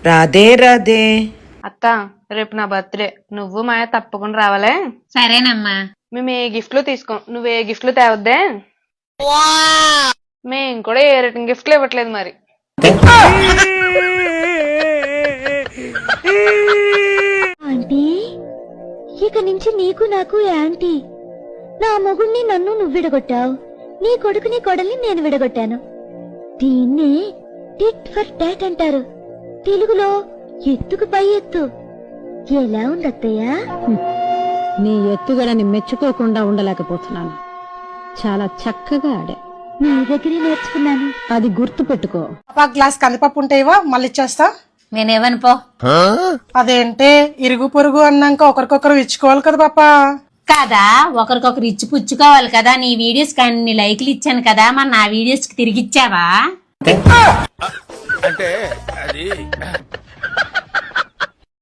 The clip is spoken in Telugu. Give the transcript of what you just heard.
రాధే రాధే. అత్త, రేపు నా బర్త్డే, నువ్వు మాయ తప్పకుండా రావాలే. సరేనమ్మా. మేము ఏ గిఫ్ట్లు తీసుకోం, నువ్వు ఏ గిఫ్ట్లు తేవద్దే. మేము కూడా ఏ రిటర్న్ గిఫ్ట్లు ఇవ్వట్లేదు మరి. ఆంటీ, ఇక నుంచి నీకు నాకు యాంటీ. నా మొగుణ్ణి నన్ను నువ్వు విడగొట్టావు, నీ కొడుకుని కొడల్ని నేను విడగొట్టాను. దీన్నే టిట్ ఫర్ టాట్ అంటారు, తెలుగులో ఎత్తుకు పై ఎత్తు. ఎలా ఉందత్తయ్యా? నీ ఎత్తుగడని మెచ్చుకోకుండా ఉండలేకపోతున్నాను. చాలా చక్కగా ఆడా. నీ దగ్గరే నేర్చుకున్నాను. అది గుర్తు పెట్టుకో. గ్లాస్ కందిపప్పు ఉంటాయివా, మళ్ళీ ఇచ్చేస్తా. నేనేవను పో. అదేంటే ఇరుగు పొరుగు అన్నాక ఒకరికొకరు ఇచ్చుకోవాలి కదా పాపా. కదా, ఒకరికొకరు ఇచ్చి పుచ్చుకోవాలి కదా. నీ వీడియోస్ కి అన్ని లైక్లు ఇచ్చాను కదా, మరి నా వీడియోస్ కి తిరిగి ఇచ్చావా? అంటే అది